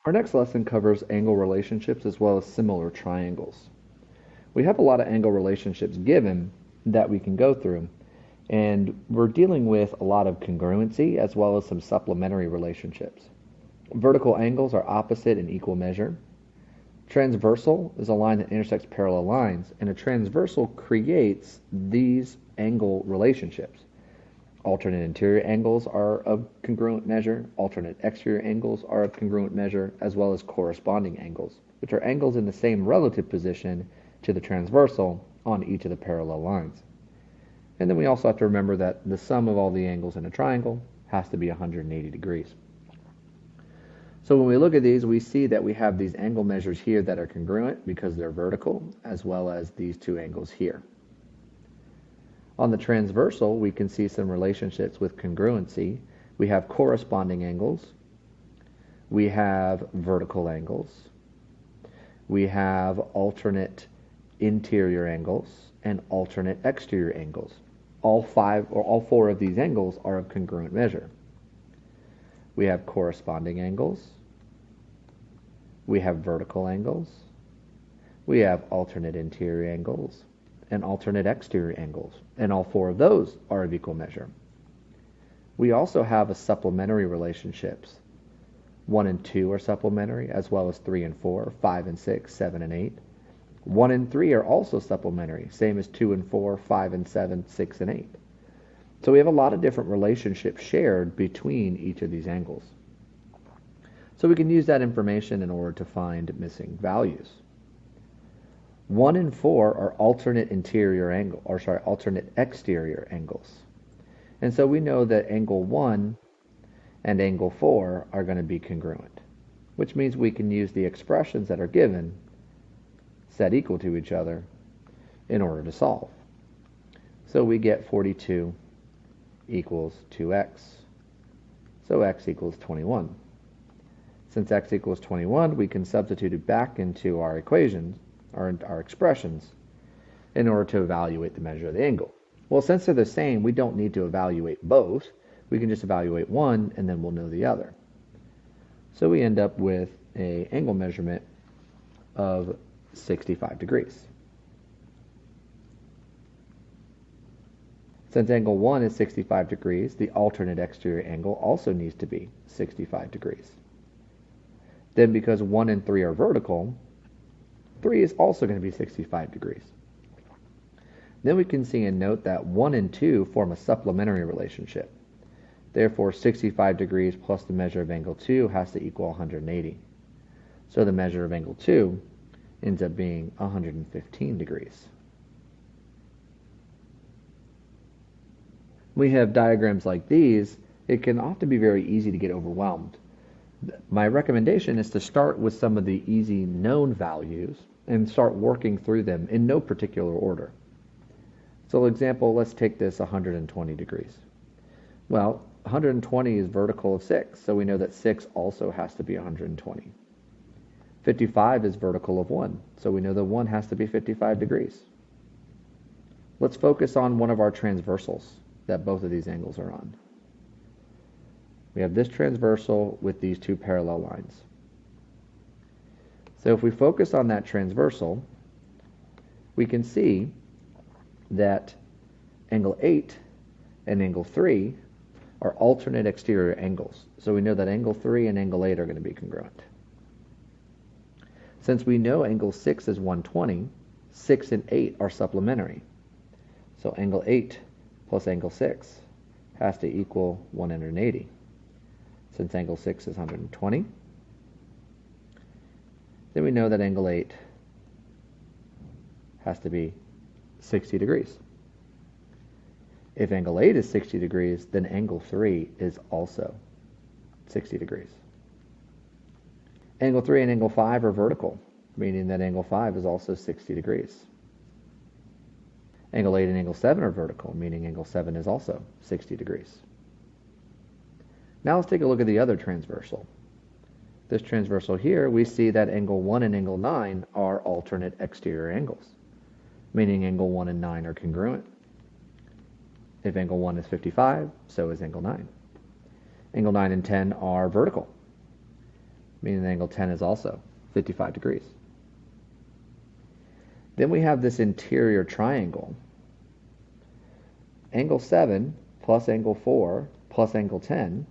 Our next lesson covers angle relationships as well as similar triangles. We have a lot of angle relationships given that we can go through, and we're dealing with a lot of congruency as well as some supplementary relationships. Vertical angles are opposite in equal measure. Transversal is a line that intersects parallel lines, and a transversal creates these angle relationships. Alternate interior angles are of congruent measure, alternate exterior angles are of congruent measure, as well as corresponding angles, which are angles in the same relative position to the transversal on each of the parallel lines. And then we also have to remember that the sum of all the angles in a triangle has to be 180 degrees. So when we look at these, we see that we have these angle measures here that are congruent because they're vertical, as well as these two angles here. On the transversal, we can see some relationships with congruency. We have corresponding angles. We have vertical angles. We have alternate interior angles and alternate exterior angles. All four of these angles are of congruent measure. We have corresponding angles. We have vertical angles. We have alternate interior angles and alternate exterior angles, and all four of those are of equal measure. We also have a supplementary relationships. 1 and 2 are supplementary, as well as 3 and 4, 5 and 6, 7 and 8. 1 and 3 are also supplementary, same as 2 and 4, 5 and 7, 6 and 8. So we have a lot of different relationships shared between each of these angles. So we can use that information in order to find missing values. 1 and 4 are alternate exterior angles. And so we know that angle 1 and angle 4 are going to be congruent, which means we can use the expressions that are given, set equal to each other, in order to solve. So we get 42 equals 2x. So x equals 21. Since x equals 21, we can substitute it back into our equations, our expressions, in order to evaluate the measure of the angle. Well, since they're the same, we don't need to evaluate both. We can just evaluate one, and then we'll know the other. So we end up with an angle measurement of 65 degrees. Since angle 1 is 65 degrees, the alternate exterior angle also needs to be 65 degrees. Then because 1 and 3 are vertical, 3 is also going to be 65 degrees. Then we can see and note that 1 and 2 form a supplementary relationship. Therefore, 65 degrees plus the measure of angle 2 has to equal 180. So the measure of angle 2 ends up being 115 degrees. When we have diagrams like these, it can often be very easy to get overwhelmed. My recommendation is to start with some of the easy known values and start working through them in no particular order. So example, let's take this 120 degrees. Well, 120 is vertical of 6, so we know that 6 also has to be 120. 55 is vertical of 1, so we know that 1 has to be 55 degrees. Let's focus on one of our transversals that both of these angles are on. We have this transversal with these two parallel lines. So if we focus on that transversal, we can see that angle 8 and angle 3 are alternate exterior angles. So we know that angle 3 and angle 8 are going to be congruent. Since we know angle 6 is 120, 6 and 8 are supplementary. So angle 8 plus angle 6 has to equal 180. Since angle 6 is 120, then we know that angle 8 has to be 60 degrees. If angle 8 is 60 degrees, then angle 3 is also 60 degrees. Angle 3 and angle 5 are vertical, meaning that angle 5 is also 60 degrees. Angle 8 and angle 7 are vertical, meaning angle 7 is also 60 degrees. Now let's take a look at the other transversal. This transversal here, we see that angle 1 and angle 9 are alternate exterior angles, meaning angle 1 and 9 are congruent. If angle 1 is 55, so is angle 9. Angle 9 and 10 are vertical. meaning angle 10 is also 55 degrees. Then we have this interior triangle. Angle 7 plus angle 4 plus angle 10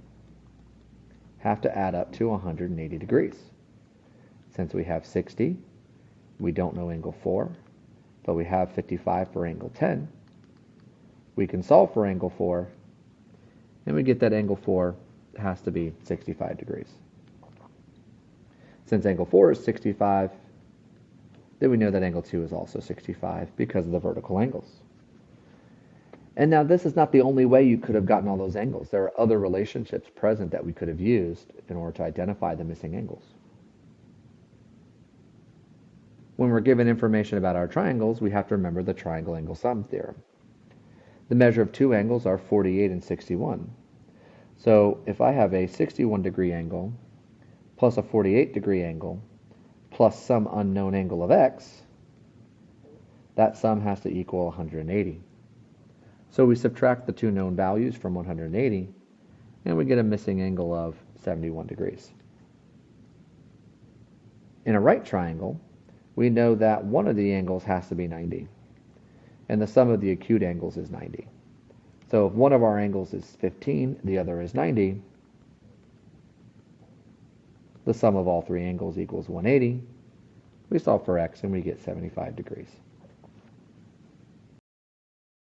have to add up to 180 degrees. Since we have 60, we don't know angle 4, but we have 55 for angle 10. We can solve for angle 4, and we get that angle 4 has to be 65 degrees. Since angle 4 is 65, then we know that angle 2 is also 65 because of the vertical angles. And now this is not the only way you could have gotten all those angles. There are other relationships present that we could have used in order to identify the missing angles. When we're given information about our triangles, we have to remember the triangle angle sum theorem. The measure of two angles are 48 and 61. So if I have a 61 degree angle plus a 48 degree angle plus some unknown angle of x, that sum has to equal 180. So we subtract the two known values from 180, and we get a missing angle of 71 degrees. In a right triangle, we know that one of the angles has to be 90, and the sum of the acute angles is 90. So if one of our angles is 15, the other is 90, the sum of all three angles equals 180. We solve for x and we get 75 degrees.